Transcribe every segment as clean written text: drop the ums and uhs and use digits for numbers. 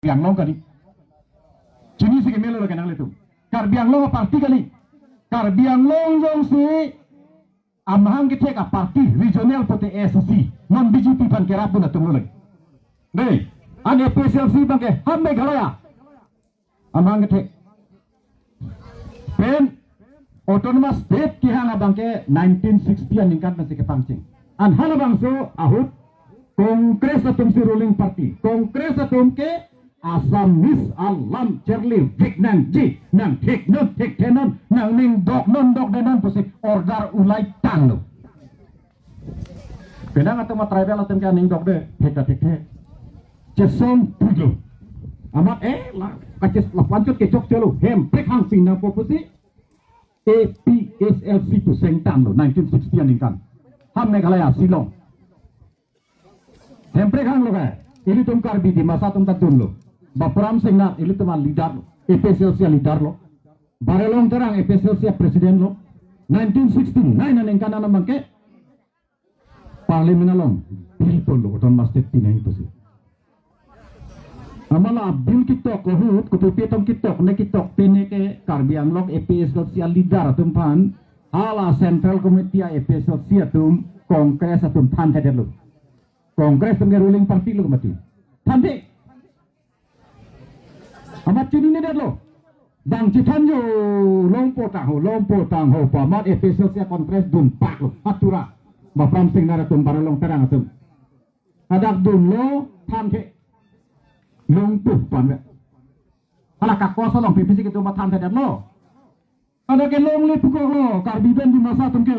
Biang long kali. Cini sih kemelo lagi nang itu. Kar biang long parti kali. Kar biang long jong si amahang kita ka parti regional pote SC non BJP pan kerap pun atung lagi. Nih, ane PSLC bangke hamme galaya. Amahang kita. Pen autonomous state kihanga bangke 1960 an ingkat masih kepancing. An hala bangso ahut Kongres atum si ruling party. Kongres atum ke asam mis alam cerli vik nang ji nang hik non hik tenon nang ning dok non dok denon pusi order ulai tang lo. Kenang atau tribal atum ke ning dok de hik te. Cesom tujuh. Amat lah kacis lapancut ke cok celu hem prek hang pinang popusi APSLC tu seng tang lo 1960 ningkan. Ham Meghalaya Silong. Hempre khang lo hai ili tum kar bi di masa tum tatun lo Baparam Singh na ili tum leader lo APSLC leader lo Barelong terang APSLC presiden lo 1969 aning kana namang ke parlimen along bil pol lo ton mas tetti nahi to si amala bil kitok lo kutu petong kitok ne kitok tene ke karbiang lok APSLC leader tum pan ala central committee APSLC tum kongres tum than thader lo Kongres dengan ruling party lo mati. Tante. Amat cini ni lo. Bang citan yo lompo tang ho pamat episode kongres dun pak lo. Atura. Bapam sing nara tum baralong terang atum. Adak dun lo tante. Lompo pan. Ala kakwa long pipisi gitu mat tante lo. Ada ke long le pukul lo karbiben di masa tum ke.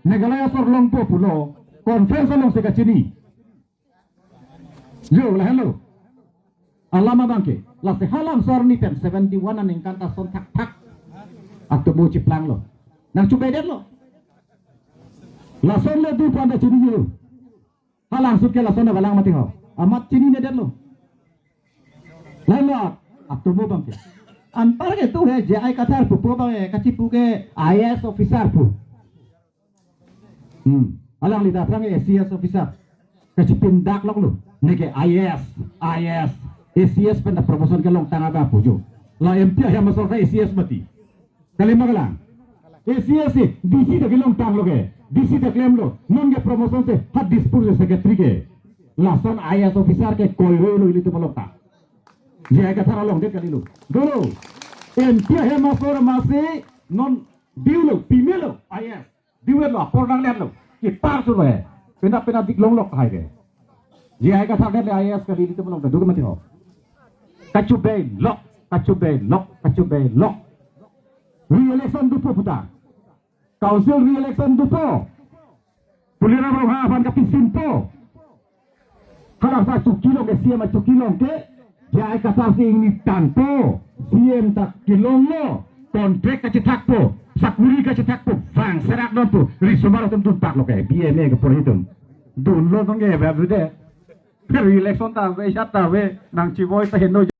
Negalaya sor lompo pulo. Kongres long sega cini. Yo lah hello. Alama bangke. Lah se halam sor ni pen 71 aning kanta son tak tak. Atau mau ciplang lo. Nang cubai det lo. Lah son le du panda cini yo. Halang suke lah son na balang mati ho. Amat cini ne det lo. Lalu atau mau bangke. Antar ke tu he JI katar pu bangke kacipu ke IS officer pu. Alang lidah prang SCS officer. Kacipin dak lok lo. Nege IS, ACS penda promotion ke long tanga ba pujo. La MP ya masuk ke ACS mati. Kali magalang. ACS se DC de long tang lo ke. DC de claim lo. Non ke promotion se hat dispute secretary ke. La son IS officer ke koi lo ili tu malokta. Je ka thara long de kali lo. Dolo. MP ya masuk masih non diulo female lo IS. Diulo lo porang lihat lo. Ki par tu lo he. Penda dik long lok hai ke. Jika kita target le IAS kali itu belum tentu mati ho. Kacubay lock. Re-election dupo puta. Council re-election dupo. Pulira mau hafan kapisin po. Kalau sa cukilong ke siya macukilong ke. Jika kita sing ni tanpo. Siya tak kilong lo. Kontrak kacitak po. Sakuri kacitak po. Fang serak don po. Risumaro tentu tak lo ke. BMA ke perhitung. Dun lo tong ke. Re-election ta we nang ciboy ta hendo